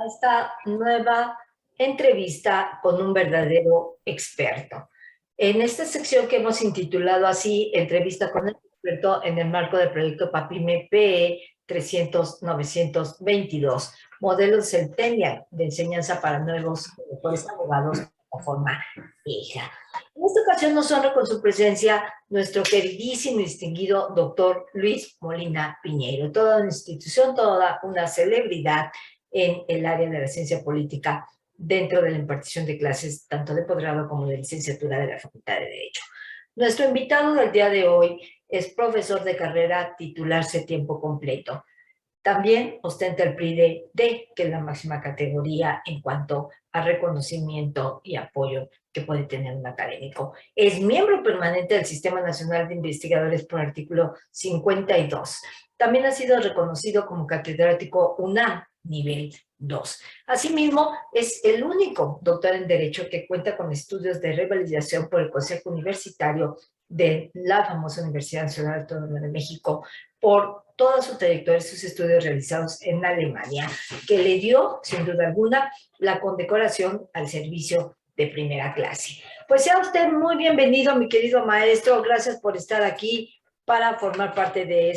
esta nueva entrevista con un verdadero experto. En esta sección que hemos intitulado así, Entrevista con el experto, en el marco del proyecto PAPIME PE 300-922, modelos Centennial de enseñanza para nuevos mejores abogados de forma hija. En esta ocasión nos honra con su presencia nuestro queridísimo y distinguido doctor Luis Molina Piñeiro, toda una institución, toda una celebridad en el área de la ciencia política dentro de la impartición de clases tanto de posgrado como de licenciatura de la Facultad de Derecho. Nuestro invitado del día de hoy es profesor de carrera titularse tiempo completo. También ostenta el PRI de D, que es la máxima categoría en cuanto a reconocimiento y apoyo que puede tener un académico. Es miembro permanente del Sistema Nacional de Investigadores por artículo 52. También ha sido reconocido como catedrático UNAM nivel 2. Asimismo, es el único doctor en Derecho que cuenta con estudios de revalidación por el Consejo Universitario de la famosa Universidad Nacional Autónoma de México por toda su trayectoria y sus estudios realizados en Alemania, que le dio, sin duda alguna, la condecoración al servicio de primera clase. Pues sea usted muy bienvenido, mi querido maestro. Gracias por estar aquí para formar parte de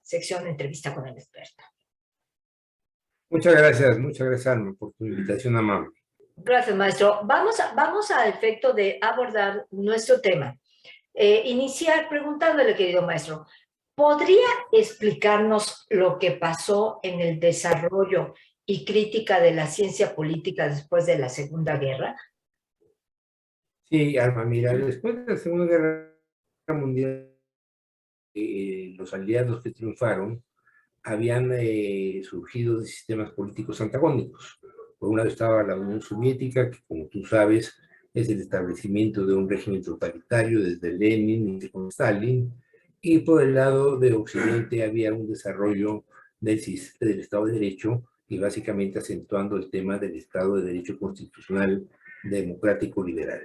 sección de entrevista con el experto. Muchas gracias, Alma, por tu invitación amable. Gracias, maestro. Vamos a efecto de abordar nuestro tema. Iniciar preguntándole, querido maestro, ¿podría explicarnos lo que pasó en el desarrollo y crítica de la ciencia política después de la Segunda Guerra? Sí, Alma, mira, después de la Segunda Guerra Mundial, los aliados que triunfaron habían surgido de sistemas políticos antagónicos. Por un lado estaba la Unión Soviética, que como tú sabes es el establecimiento de un régimen totalitario desde Lenin y con Stalin, y por el lado de Occidente había un desarrollo del Estado de Derecho y básicamente acentuando el tema del Estado de Derecho constitucional democrático liberal.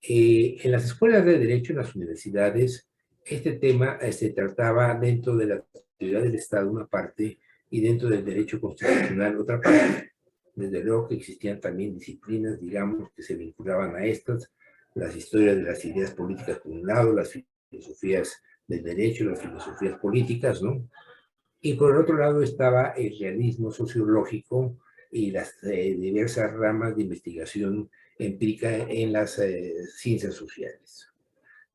En las escuelas de Derecho, en las universidades, este tema se trataba dentro de la actividad del Estado una parte y dentro del derecho constitucional otra parte. Desde luego que existían también disciplinas, digamos, que se vinculaban a estas, las historias de las ideas políticas por un lado, las filosofías del derecho, las filosofías políticas, ¿no? Y por el otro lado estaba el realismo sociológico y las diversas ramas de investigación empírica en las ciencias sociales.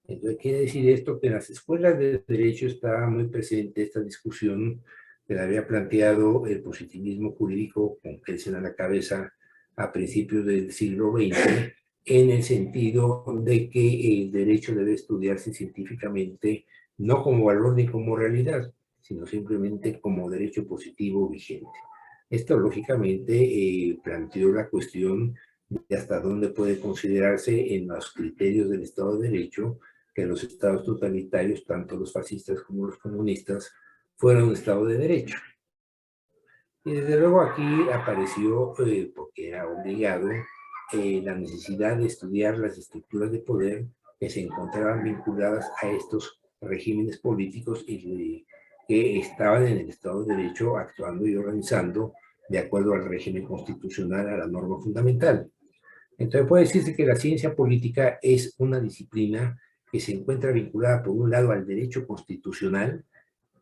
Entonces, quiere decir esto que en las escuelas de Derecho estaba muy presente esta discusión que la había planteado el positivismo jurídico con Kelsen a la cabeza a principios del siglo XX, en el sentido de que el derecho debe estudiarse científicamente, no como valor ni como realidad, sino simplemente como derecho positivo vigente. Esto, lógicamente, planteó la cuestión de hasta dónde puede considerarse en los criterios del Estado de Derecho que los estados totalitarios, tanto los fascistas como los comunistas, fueran un Estado de Derecho. Y desde luego aquí apareció, porque era obligado, la necesidad de estudiar las estructuras de poder que se encontraban vinculadas a estos regímenes políticos y que estaban en el Estado de Derecho actuando y organizando de acuerdo al régimen constitucional, a la norma fundamental. Entonces puede decirse que la ciencia política es una disciplina que se encuentra vinculada por un lado al derecho constitucional,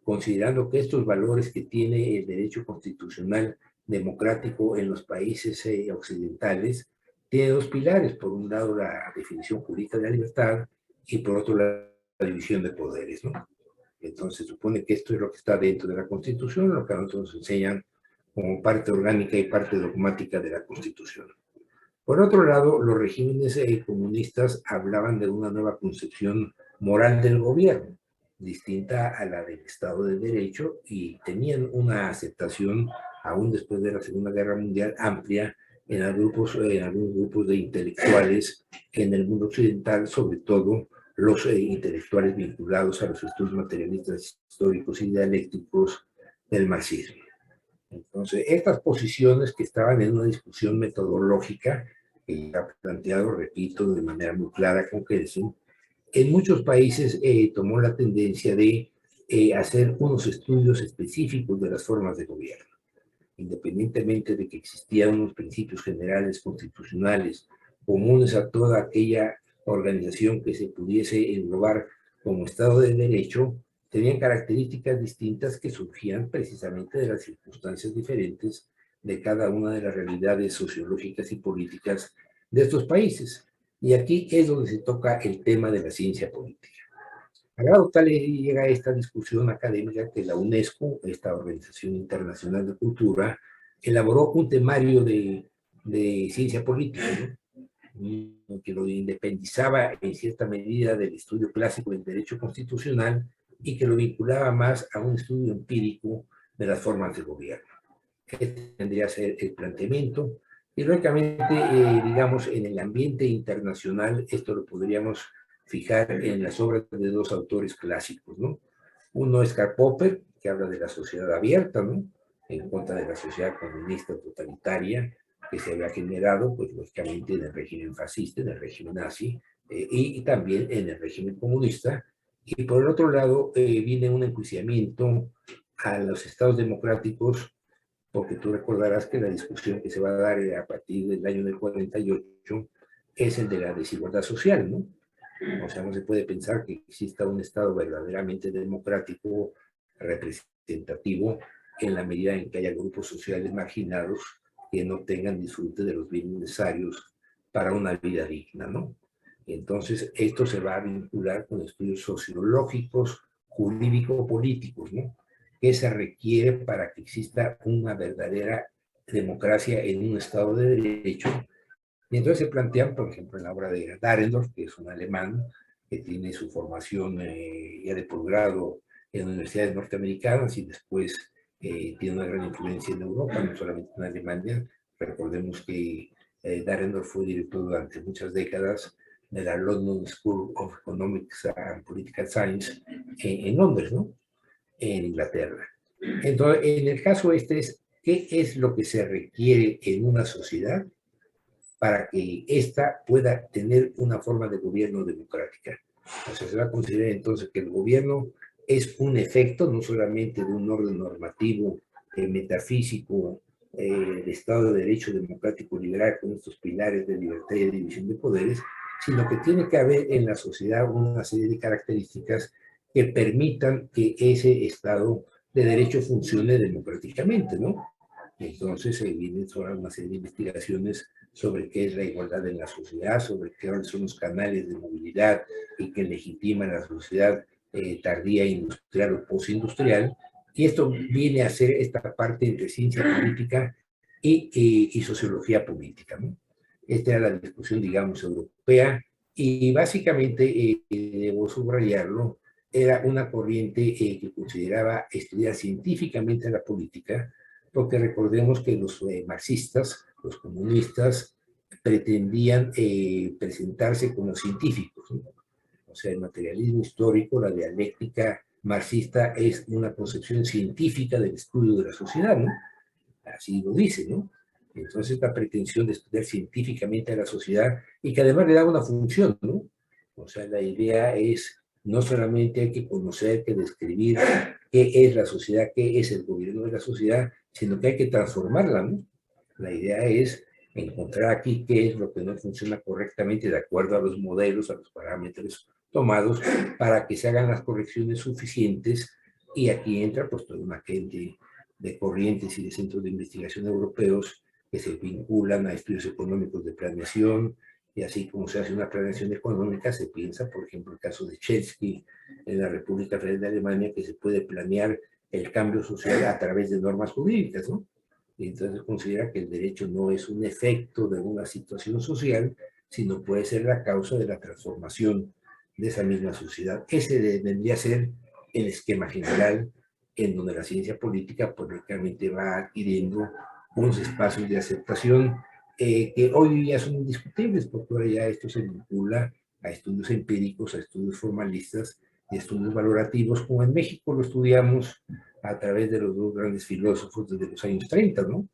considerando que estos valores que tiene el derecho constitucional democrático en los países occidentales tiene dos pilares: por un lado la definición jurídica de la libertad y por otro lado la división de poderes, ¿no? Entonces se supone que esto es lo que está dentro de la Constitución, lo que a nosotros nos enseñan como parte orgánica y parte dogmática de la Constitución. Por otro lado, los regímenes comunistas hablaban de una nueva concepción moral del gobierno, distinta a la del Estado de Derecho, y tenían una aceptación, aún después de la Segunda Guerra Mundial, amplia en algunos grupos de intelectuales en el mundo occidental, sobre todo los intelectuales vinculados a los estudios materialistas históricos y dialécticos del marxismo. Entonces, estas posiciones que estaban en una discusión metodológica, que ha planteado, repito, de manera muy clara con Kelsen, en muchos países tomó la tendencia de hacer unos estudios específicos de las formas de gobierno. independientemente de que existían unos principios generales constitucionales comunes a toda aquella organización que se pudiese englobar como Estado de Derecho, tenían características distintas que surgían precisamente de las circunstancias diferentes de cada una de las realidades sociológicas y políticas de estos países. Y aquí es donde se toca el tema de la ciencia política. A grado tal llega esta discusión académica que la UNESCO, esta Organización Internacional de Cultura, elaboró un temario de ciencia política, ¿no? Que lo independizaba en cierta medida del estudio clásico del derecho constitucional y que lo vinculaba más a un estudio empírico de las formas de gobierno. Este tendría que ser el planteamiento. Y lógicamente, digamos, en el ambiente internacional, esto lo podríamos fijar en las obras de dos autores clásicos, ¿no? Uno es Karl Popper, que habla de la sociedad abierta, ¿no? En contra de la sociedad comunista totalitaria que se había generado, pues lógicamente en el régimen fascista, en el régimen nazi, y también en el régimen comunista. Y por el otro lado, viene un enjuiciamiento a los estados democráticos, porque tú recordarás que la discusión que se va a dar a partir del año del 48 es el de la desigualdad social, ¿no? O sea, no se puede pensar que exista un Estado verdaderamente democrático, representativo, en la medida en que haya grupos sociales marginados que no tengan disfrute de los bienes necesarios para una vida digna, ¿no? Entonces, esto se va a vincular con estudios sociológicos, jurídico-políticos, ¿no? Que se requiere para que exista una verdadera democracia en un Estado de Derecho. Y entonces se plantean, por ejemplo, en la obra de Dahrendorf, que es un alemán que tiene su formación ya de posgrado en universidades norteamericanas y después tiene una gran influencia en Europa, no solamente en Alemania. Recordemos que Dahrendorf fue director durante muchas décadas de la London School of Economics and Political Science en Londres, ¿no? En Inglaterra. Entonces, en el caso este es, ¿qué es lo que se requiere en una sociedad para que ésta pueda tener una forma de gobierno democrática? O sea, se va a considerar entonces que el gobierno es un efecto no solamente de un orden normativo, metafísico, de Estado de Derecho democrático liberal con estos pilares de libertad y de división de poderes, sino que tiene que haber en la sociedad una serie de características que permitan que ese Estado de Derecho funcione democráticamente, ¿no? Entonces vienen toda una serie de investigaciones sobre qué es la igualdad en la sociedad, sobre qué son los canales de movilidad y que legitiman la sociedad tardía industrial o postindustrial. Y esto viene a ser esta parte entre ciencia política y sociología política, ¿no? Esta era la discusión, digamos, europea y básicamente, debo subrayarlo, era una corriente que consideraba estudiar científicamente la política, porque recordemos que los marxistas, los comunistas, pretendían presentarse como científicos, ¿no? O sea, el materialismo histórico, la dialéctica marxista es una concepción científica del estudio de la sociedad, ¿no? Así lo dice, ¿no? Entonces, la pretensión de estudiar científicamente a la sociedad y que además le da una función, ¿no? O sea, la idea es, no solamente hay que conocer, que describir qué es la sociedad, qué es el gobierno de la sociedad, sino que hay que transformarla, ¿no? La idea es encontrar aquí qué es lo que no funciona correctamente de acuerdo a los modelos, a los parámetros tomados, para que se hagan las correcciones suficientes. Y aquí entra pues toda una gente de corrientes y de centros de investigación europeos que se vinculan a estudios económicos de planeación, y así como se hace una planeación económica, se piensa, por ejemplo, el caso de Chelsky en la República Federal de Alemania, que se puede planear el cambio social a través de normas jurídicas, ¿no? Y entonces considera que el derecho no es un efecto de una situación social, sino puede ser la causa de la transformación de esa misma sociedad. Ese vendría a ser el esquema general en donde la ciencia política políticamente va adquiriendo unos espacios de aceptación que hoy ya son indiscutibles, porque ahora ya esto se vincula a estudios empíricos, a estudios formalistas y estudios valorativos, como en México lo estudiamos a través de los dos grandes filósofos desde los años 30, ¿no?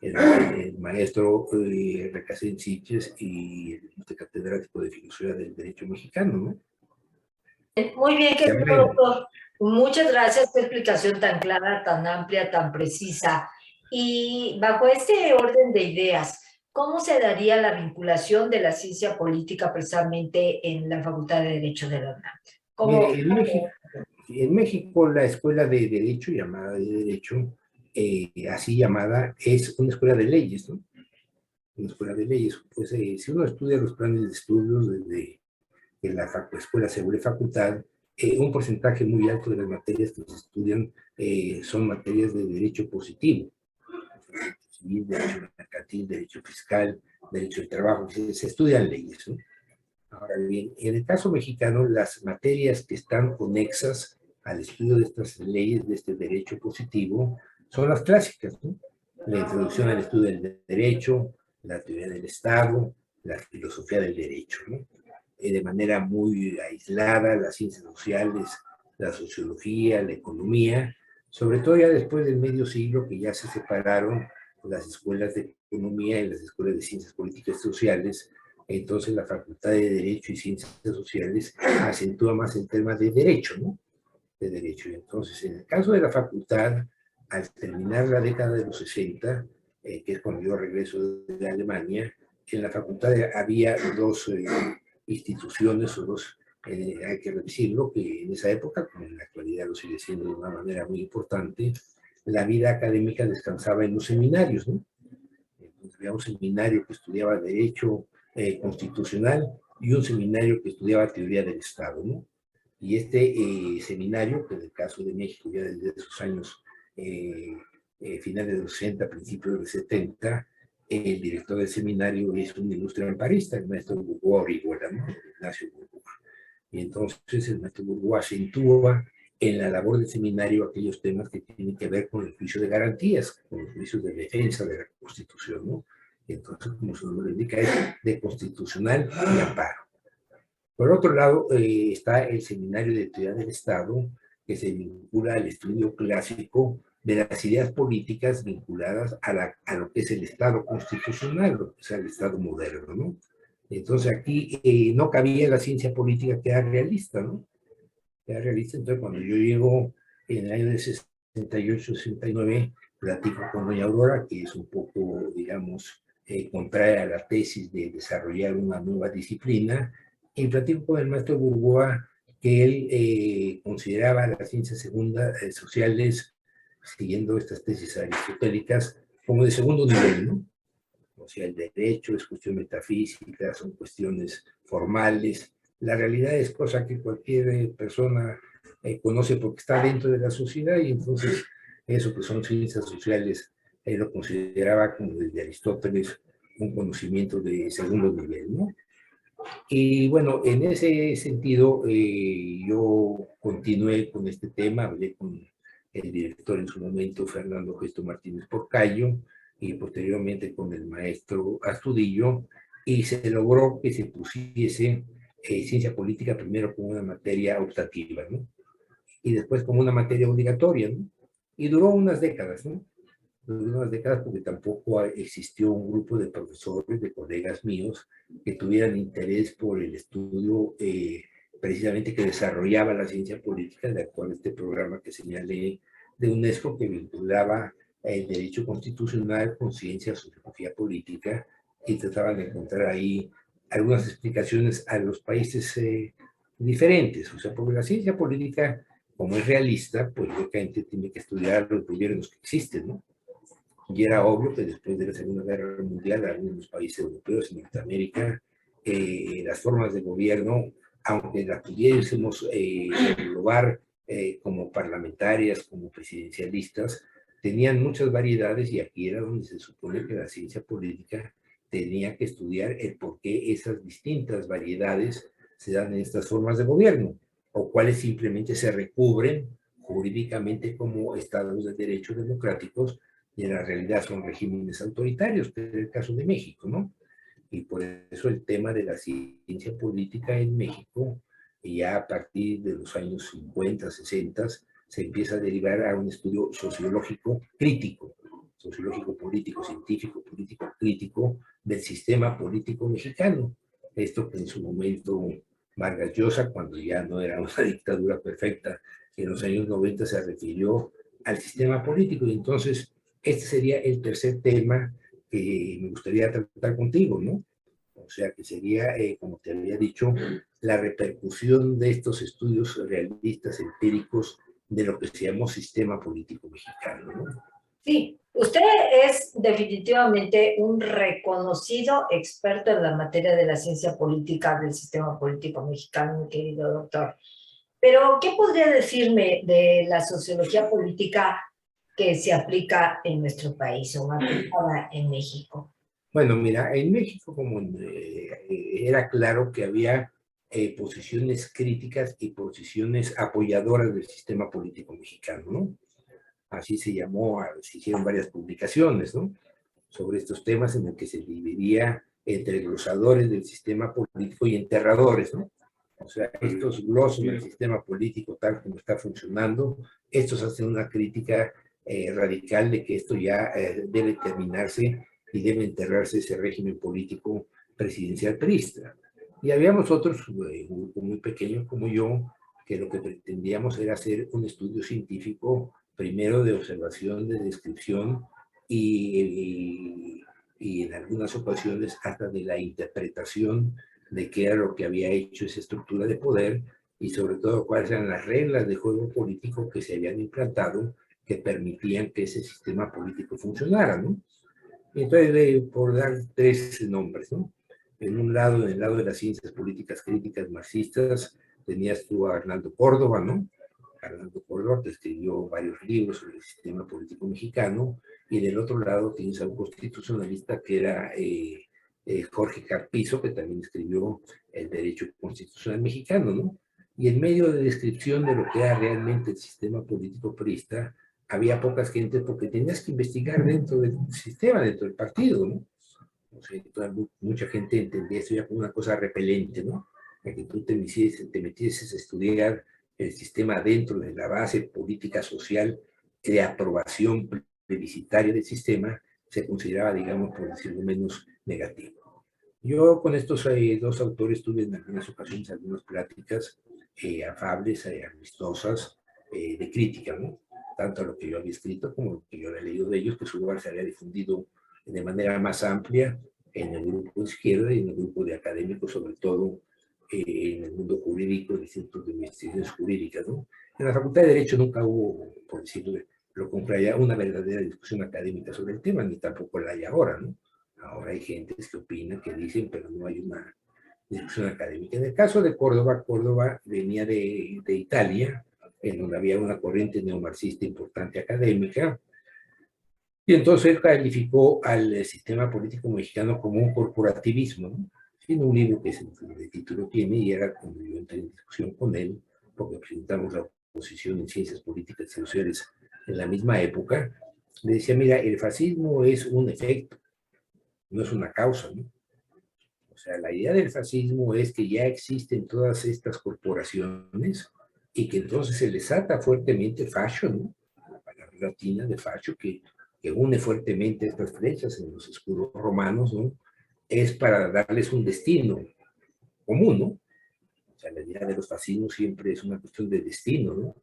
El maestro Recasén Sitges y el catedrático de Filosofía del Derecho Mexicano, ¿no? Muy bien, querido doctor. Muchas gracias, qué explicación tan clara, tan amplia, tan precisa. Y bajo este orden de ideas, ¿cómo se daría la vinculación de la ciencia política precisamente en la Facultad de Derecho de la UNAM? ¿Cómo? Mire, en México la escuela de Derecho, llamada de Derecho, así llamada, es una escuela de leyes, ¿no? Una escuela de leyes. Pues si uno estudia los planes de estudios desde que la escuela se vuelve facultad, un porcentaje muy alto de las materias que se estudian son materias de derecho positivo, derecho civil, derecho mercantil, derecho fiscal, derecho del trabajo, se estudian leyes, ¿no? Ahora bien, en el caso mexicano, las materias que están conexas al estudio de estas leyes, de este derecho positivo, son las clásicas, ¿no? La introducción al estudio del derecho, la teoría del Estado, la filosofía del derecho, ¿no? De manera muy aislada, las ciencias sociales, la sociología, la economía, sobre todo ya después del medio siglo que ya se separaron las escuelas de economía y las escuelas de ciencias políticas y sociales. Entonces la Facultad de Derecho y Ciencias Sociales acentúa más el tema de derecho, ¿no? De derecho. Y entonces, en el caso de la facultad, al terminar la década de los 60, que es cuando yo regreso de Alemania, en la facultad había dos instituciones o dos, hay que decirlo, que en esa época, como en la actualidad lo sigue siendo de una manera muy importante, la vida académica descansaba en los seminarios, ¿no? Entonces, había un seminario que estudiaba Derecho Constitucional y un seminario que estudiaba Teoría del Estado, ¿no? Y este seminario, que en el caso de México ya desde esos años finales de los 60, principios de los 70, el director del seminario es un ilustre amparista, el maestro Burgoa Orihuela, ¿no? Ignacio Burgoa. Y entonces el maestro Burgoa acentúa en la labor del seminario aquellos temas que tienen que ver con el juicio de garantías, con los juicios de defensa de la Constitución, ¿no? Entonces, como su nombre indica, es de constitucional y amparo. Por otro lado, está el Seminario de Teoría del Estado, que se vincula al estudio clásico de las ideas políticas vinculadas a lo que es el Estado constitucional, lo que es el Estado moderno, ¿no? Entonces aquí no cabía la ciencia política que era realista, ¿no? Que era realista, entonces cuando yo llego en el año de 68, 69, platico con doña Aurora, que es un poco, digamos, contraria a la tesis de desarrollar una nueva disciplina, y platico con el maestro Burgoa que él consideraba las ciencias sociales, siguiendo estas tesis aristotélicas, como de segundo nivel, ¿no? O sea, el derecho es cuestión metafísica, son cuestiones formales. La realidad es cosa que cualquier persona conoce porque está dentro de la sociedad y entonces eso que son ciencias sociales lo consideraba como desde Aristóteles un conocimiento de segundo nivel, ¿no? Y bueno, en ese sentido yo continué con este tema, hablé con el director en su momento, Fernando Gesto Martínez Porcayo, y posteriormente con el maestro Astudillo, y se logró que se pusiese ciencia política primero como una materia optativa, ¿no? Y después como una materia obligatoria, ¿no? Y duró unas décadas, ¿no? Duró unas décadas porque tampoco existió un grupo de profesores, de colegas míos, que tuvieran interés por el estudio precisamente que desarrollaba la ciencia política, de acuerdo a este programa que señalé de UNESCO, que vinculaba el derecho constitucional con ciencia, sociología política, y trataban de encontrar ahí algunas explicaciones a los países diferentes. O sea, porque la ciencia política, como es realista, pues lógicamente tiene que estudiar los gobiernos que existen, ¿no? Y era obvio que después de la Segunda Guerra Mundial, algunos países europeos y Norteamérica, las formas de gobierno, aunque las pudiésemos englobar como parlamentarias, como presidencialistas, tenían muchas variedades y aquí era donde se supone que la ciencia política tenía que estudiar el por qué esas distintas variedades se dan en estas formas de gobierno, o cuáles simplemente se recubren jurídicamente como estados de derecho democráticos y en la realidad son regímenes autoritarios, que es el caso de México, ¿no? Y por eso el tema de la ciencia política en México, ya a partir de los años 50, 60, se empieza a derivar a un estudio sociológico político, científico, político crítico del sistema político mexicano. Esto que en su momento Vargas Llosa, cuando ya no era una dictadura perfecta, que en los años 90 se refirió al sistema político. Y entonces, este sería el tercer tema que me gustaría tratar contigo, ¿no? O sea, que sería, como te había dicho, la repercusión de estos estudios realistas, empíricos, de lo que se llamó sistema político mexicano, ¿no? Sí, usted es definitivamente un reconocido experto en la materia de la ciencia política del sistema político mexicano, mi querido doctor. Pero, ¿qué podría decirme de la sociología política que se aplica en nuestro país o aplicada en México? Bueno, mira, en México como era claro que había posiciones críticas y posiciones apoyadoras del sistema político mexicano, ¿no? Así se llamó, se hicieron varias publicaciones, ¿no? Sobre estos temas en el que se dividía entre glosadores del sistema político y enterradores, ¿no? O sea, estos glosan el sistema político tal como está funcionando, estos hacen una crítica radical de que esto ya debe terminarse y debe enterrarse ese régimen político presidencial priista. Y habíamos otros, un grupo muy pequeño como yo, que lo que pretendíamos era hacer un estudio científico, primero de observación, de descripción y en algunas ocasiones hasta de la interpretación de qué era lo que había hecho esa estructura de poder y sobre todo cuáles eran las reglas de juego político que se habían implantado que permitían que ese sistema político funcionara, ¿no? Entonces, por dar tres nombres, ¿no? En un lado, en el lado de las ciencias políticas críticas marxistas, tenías tú a Arnaldo Córdoba, ¿no? Arnaldo Córdoba, que escribió varios libros sobre el sistema político mexicano, y del otro lado tienes a un constitucionalista que era Jorge Carpizo, que también escribió el derecho constitucional mexicano, ¿no? Y en medio de descripción de lo que era realmente el sistema político priista, había pocas gentes porque tenías que investigar dentro del sistema, dentro del partido, ¿no? O sea, mucha gente entendía esto ya como una cosa repelente, ¿no? Que tú te metieses a estudiar el sistema dentro de la base política social de aprobación plebiscitaria del sistema, se consideraba, digamos, por decirlo menos, negativo. Yo con estos dos autores tuve en algunas ocasiones algunas pláticas afables, amistosas, de crítica, ¿no? Tanto a lo que yo había escrito como a lo que yo había leído de ellos, que su lugar se había difundido de manera más amplia en el grupo de izquierda y en el grupo de académicos, sobre todo en el mundo jurídico, en institutos de investigaciones jurídicas, ¿no? En la Facultad de Derecho nunca hubo, por decirlo, lo contrario, una verdadera discusión académica sobre el tema, ni tampoco la hay ahora, ¿no? Ahora hay gente que opina, que dicen, pero no hay una discusión académica. En el caso de Córdoba, Córdoba venía de Italia, en donde había una corriente neomarxista importante académica, y entonces él calificó al sistema político mexicano como un corporativismo, ¿no? En un libro que el título tiene, y era cuando yo entré en discusión con él, porque presentamos la oposición en ciencias políticas y sociales en la misma época, le decía, mira, el fascismo es un efecto, no es una causa, ¿no? O sea, la idea del fascismo es que ya existen todas estas corporaciones y que entonces se les ata fuertemente fascio, ¿no? La palabra latina de fascio que une fuertemente estas flechas en los escudos romanos, ¿no? Es para darles un destino común, ¿no? O sea, la idea de los fascismos siempre es una cuestión de destino, ¿no?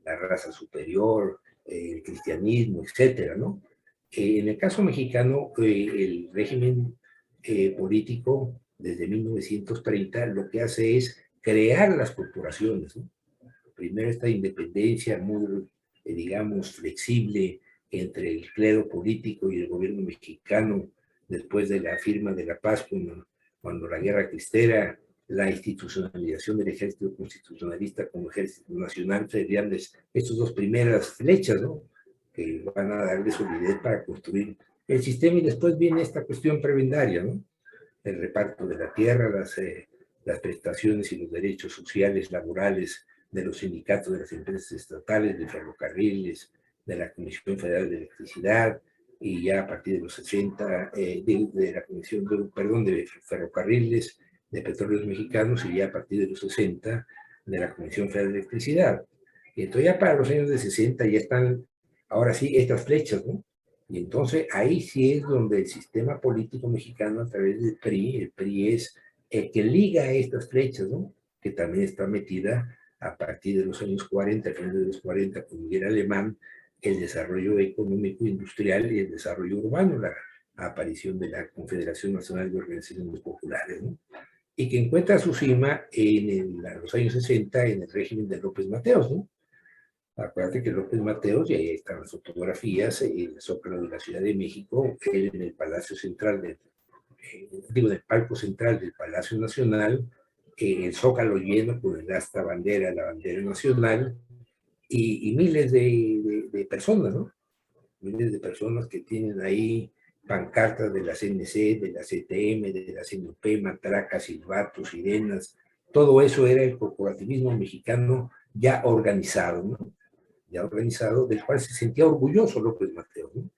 La raza superior, el cristianismo, etcétera, ¿no? En el caso mexicano, el régimen político desde 1930 lo que hace es crear las corporaciones, ¿no? Primero esta independencia muy, digamos, flexible entre el clero político y el gobierno mexicano después de la firma de la paz cuando la guerra cristera, la institucionalización del ejército constitucionalista como ejército nacional, serían estas dos primeras flechas, ¿no? Que van a darle solidez para construir el sistema y después viene esta cuestión prebendaria, ¿no? El reparto de la tierra, las prestaciones y los derechos sociales, laborales de los sindicatos de las empresas estatales, de ferrocarriles, de la Comisión Federal de Electricidad, y ya a partir de los 60, de la Comisión, perdón, de ferrocarriles, de petróleos mexicanos, y ya a partir de los 60, de la Comisión Federal de Electricidad. Y entonces ya para los años de 60 ya están, ahora sí, estas flechas, ¿no? Y entonces ahí sí es donde el sistema político mexicano a través del PRI, el PRI es el que liga estas flechas, ¿no? Que también está metida a partir de los años 40, finales de los 40, con Miguel Alemán, el desarrollo económico industrial y el desarrollo urbano, la aparición de la Confederación Nacional de Organizaciones Populares, ¿no? Y que encuentra su cima en los años 60 en el régimen de López Mateos, ¿no? Acuérdate que López Mateos, y ahí están las fotografías, en el Zócalo de la Ciudad de México, él en el Palacio Central, en el palco central del Palacio Nacional, el Zócalo lleno con el asta bandera, la bandera nacional, y miles de personas, ¿no? Miles de personas que tienen ahí pancartas de la CNC, de la CTM, de la CNP, matracas, silbatos, sirenas, todo eso era el corporativismo mexicano ya organizado, ¿no? Ya organizado, del cual se sentía orgulloso López Mateos, ¿no?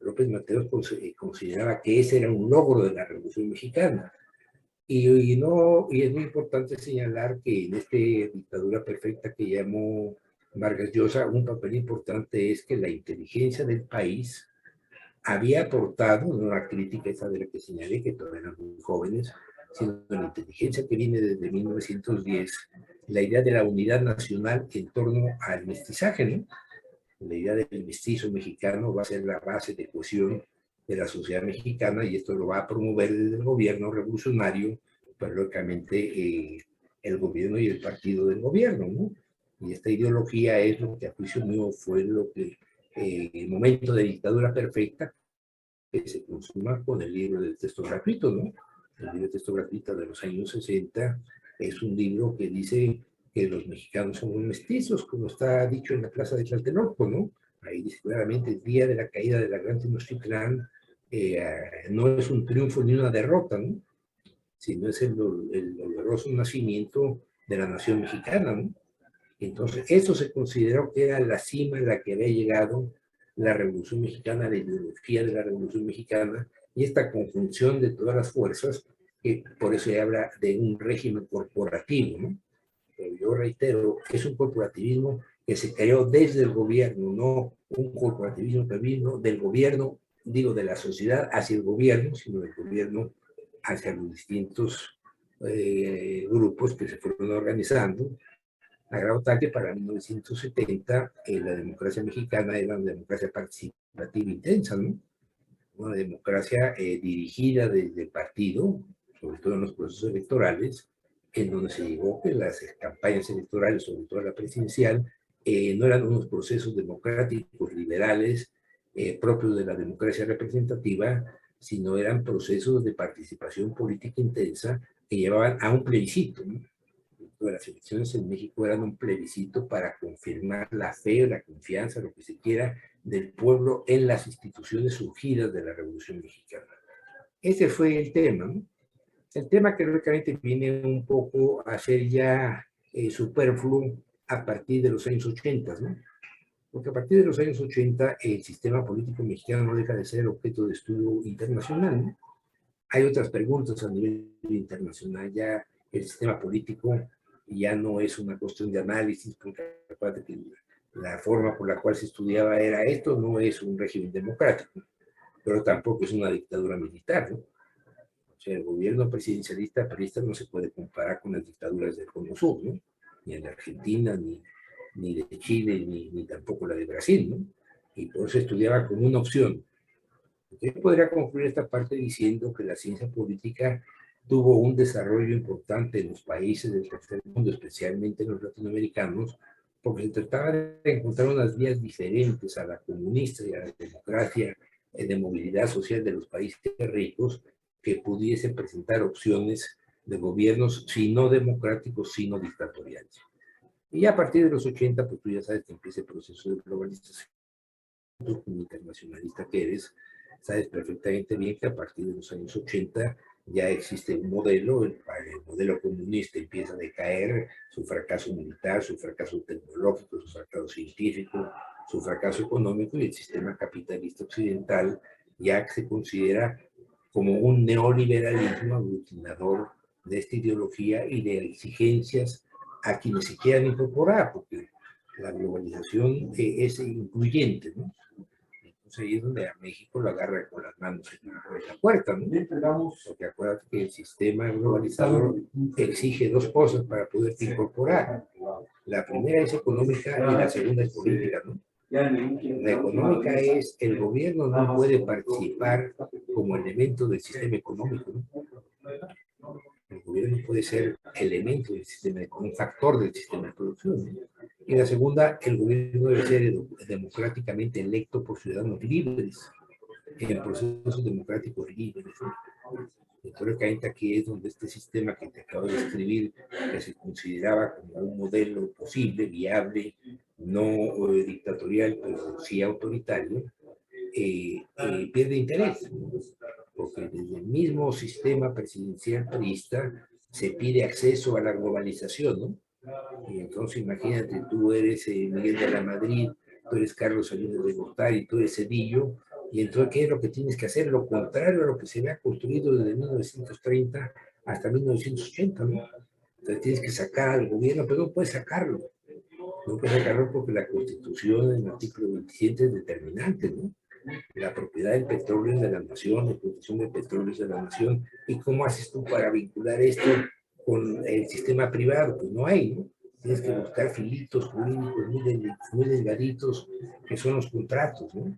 López Mateos consideraba que ese era un logro de la Revolución Mexicana. Y es muy importante señalar que en esta dictadura perfecta que llamó Vargas Llosa, un papel importante es que la inteligencia del país había aportado, no la crítica esa de la que señalé, que todavía eran muy jóvenes, sino la inteligencia que viene desde 1910, la idea de la unidad nacional en torno al mestizaje, ¿no? La idea del mestizo mexicano va a ser la base de cohesión de la sociedad mexicana y esto lo va a promover desde el gobierno revolucionario, pero lógicamente el gobierno y el partido del gobierno, ¿no? Y esta ideología es lo que a juicio mío fue lo que el momento de dictadura perfecta que se consuma con el libro del texto gratuito, ¿no? El libro del texto gratuito de los años 60 es un libro que dice que los mexicanos somos mestizos, como está dicho en la plaza de Tlatelolco, ¿no? Ahí dice claramente, el día de la caída de la Gran Tenochtitlán no es un triunfo ni una derrota, ¿no? Sino es el doloroso nacimiento de la nación mexicana, ¿no? Entonces, eso se consideró que era la cima a la que había llegado la Revolución Mexicana, la ideología de la Revolución Mexicana, y esta conjunción de todas las fuerzas, que por eso se habla de un régimen corporativo, ¿no? Pero yo reitero, es un corporativismo que se creó desde el gobierno, no un corporativismo que vino del gobierno, digo, de la sociedad hacia el gobierno, sino del gobierno hacia los distintos grupos que se fueron organizando, a grado tal que para 1970 la democracia mexicana era una democracia participativa intensa, ¿no? Una democracia dirigida desde el partido, sobre todo en los procesos electorales, en donde se llegó que las campañas electorales, sobre todo la presidencial, no eran unos procesos democráticos liberales propios de la democracia representativa, sino eran procesos de participación política intensa que llevaban a un plebiscito, ¿no? Las elecciones en México eran un plebiscito para confirmar la fe, la confianza, lo que se quiera, del pueblo en las instituciones surgidas de la Revolución Mexicana. Ese fue el tema, ¿no? El tema que lógicamente viene un poco a ser ya superfluo a partir de los años 80, ¿no? Porque a partir de los años 80 el sistema político mexicano no deja de ser objeto de estudio internacional, ¿no? Hay otras preguntas a nivel internacional, ya el sistema político ya no es una cuestión de análisis, porque la forma por la cual se estudiaba era esto, no es un régimen democrático, pero tampoco es una dictadura militar, ¿no? O sea, el gobierno presidencialista perista no se puede comparar con las dictaduras del Cono Sur, ¿no? Ni en Argentina, ni de Chile, ni tampoco la de Brasil, ¿no? Y por eso estudiaba como una opción. Yo podría concluir esta parte diciendo que la ciencia política tuvo un desarrollo importante en los países del tercer mundo, especialmente en los latinoamericanos, porque se trataba de encontrar unas vías diferentes a la comunista y a la democracia de movilidad social de los países ricos que pudiesen presentar opciones de gobiernos, si no democráticos, sino dictatoriales. Y a partir de los 80, pues tú ya sabes que empieza el proceso de globalización. Tú, como internacionalista que eres, sabes perfectamente bien que a partir de los años 80 ya existe un modelo, el modelo comunista empieza a decaer, su fracaso militar, su fracaso tecnológico, su fracaso científico, su fracaso económico, y el sistema capitalista occidental ya se considera como un neoliberalismo aglutinador de esta ideología y de exigencias a quienes se quieran incorporar, porque la globalización es incluyente, ¿no? Entonces ahí es donde a México lo agarra con las manos en la puerta, ¿no? Porque acuérdate que el sistema globalizador exige dos cosas para poderte incorporar. La primera es económica y la segunda es política, ¿no? La económica es el gobierno no puede participar como elemento del sistema económico, ¿no? El gobierno puede ser elemento del sistema, un factor del sistema de producción, ¿no? Y la segunda, el gobierno debe ser democráticamente electo por ciudadanos libres, en procesos democráticos libres, ¿no? Entonces, aquí es donde este sistema que te acabo de describir, que se consideraba como un modelo posible, viable, no dictatorial, pero sí autoritario, pierde interés, ¿no? Porque desde el mismo sistema presidencial priista se pide acceso a la globalización, ¿no? Y entonces imagínate, tú eres Miguel de la Madrid, tú eres Carlos Salinas de Gortari, tú eres Cedillo, y entonces, ¿qué es lo que tienes que hacer? Lo contrario a lo que se había construido desde 1930 hasta 1980, ¿no? Entonces tienes que sacar al gobierno, pero no puedes sacarlo. No puedes sacarlo porque la Constitución, en el artículo 27, es determinante, ¿no? La propiedad del petróleo es de la nación, la explotación del petróleo es de la nación. ¿Y cómo haces tú para vincular esto con el sistema privado? Pues no hay, ¿no? Tienes que buscar filitos jurídicos muy delgaditos, que son los contratos, ¿no?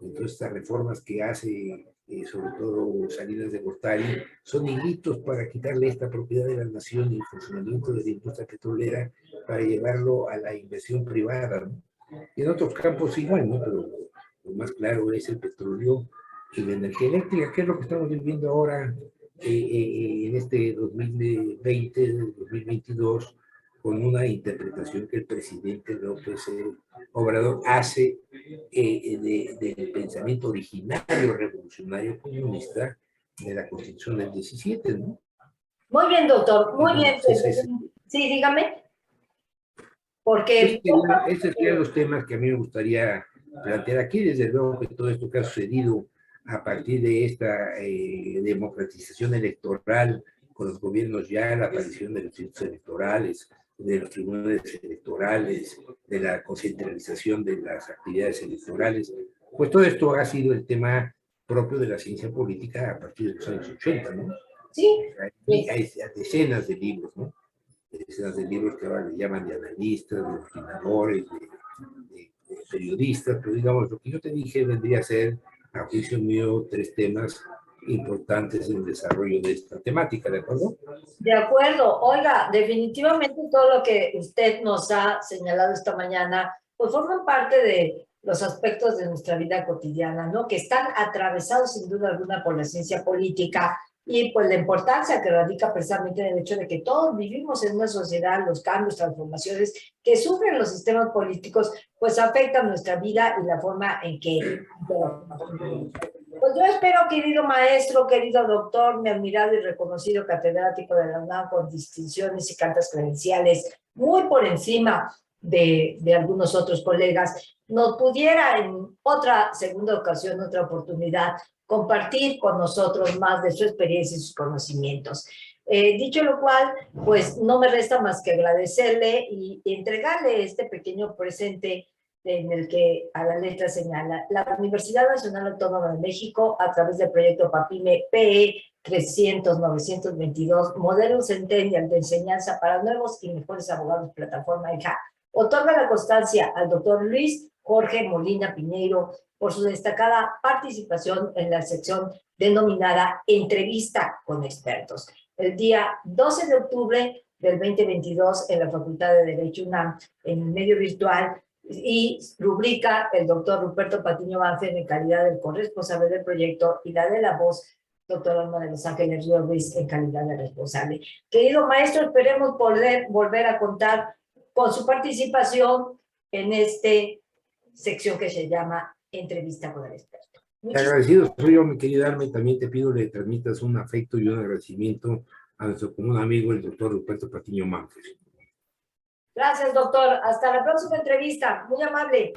Entonces, estas reformas que hace, sobre todo Salinas de Gortari, son hilitos para quitarle esta propiedad de la nación y el funcionamiento de la industria petrolera para llevarlo a la inversión privada, ¿no? Y en otros campos igual, ¿no? Pero lo más claro es el petróleo y la energía eléctrica, que es lo que estamos viviendo ahora en este 2020, 2022, con una interpretación que el presidente López Obrador hace del pensamiento originario revolucionario comunista de la Constitución del 17, ¿no? Muy bien, doctor, muy bien. Entonces, Sí, dígame. Porque... Estos serían los temas que a mí me gustaría plantear aquí. Desde luego que todo esto que ha sucedido a partir de esta democratización electoral con los gobiernos ya, la aparición de los institutos electorales, de los tribunales electorales, de la concentralización de las actividades electorales, pues todo esto ha sido el tema propio de la ciencia política a partir de los años 80, ¿no? Sí. Hay decenas de libros, ¿no? Decenas de libros que ahora le llaman de analistas, de opinadores, de periodistas, pero digamos, lo que yo te dije vendría a ser, a juicio mío, 3 temas importantes en el desarrollo de esta temática, ¿de acuerdo? De acuerdo. Oiga, definitivamente todo lo que usted nos ha señalado esta mañana, pues forman parte de los aspectos de nuestra vida cotidiana, ¿no? Que están atravesados sin duda alguna por la ciencia política y pues la importancia que radica precisamente en el hecho de que todos vivimos en una sociedad, los cambios, transformaciones que sufren los sistemas políticos, pues afectan nuestra vida y la forma en que... Pues yo espero, querido maestro, querido doctor, mi admirado y reconocido catedrático de la UNAM con distinciones y cartas credenciales, muy por encima de algunos otros colegas, nos pudiera en otra segunda ocasión, otra oportunidad, compartir con nosotros más de su experiencia y sus conocimientos. Dicho lo cual, pues no me resta más que agradecerle y entregarle este pequeño presente en el que a la letra señala la Universidad Nacional Autónoma de México a través del proyecto PAPIME PE 300-922 Modelo Centennial de Enseñanza para Nuevos y Mejores Abogados Plataforma EJA otorga la constancia al doctor Luis Jorge Molina Piñeiro por su destacada participación en la sección denominada Entrevista con Expertos. El día 12 de octubre del 2022 en la Facultad de Derecho UNAM, en el medio virtual, y rubrica el doctor Ruperto Patiño Banzer en calidad del corresponsable del proyecto y la de la voz, doctor Alma de Los Ángeles Río Ruiz en calidad de responsable. Querido maestro, esperemos poder volver a contar con su participación en esta sección que se llama Entrevista con el Experto. Agradecido soy yo, mi querida Alma, y también te pido que le transmitas un afecto y un agradecimiento a nuestro común amigo, el doctor Ruperto Patiño Banzer. Gracias, doctor. Hasta la próxima entrevista. Muy amable.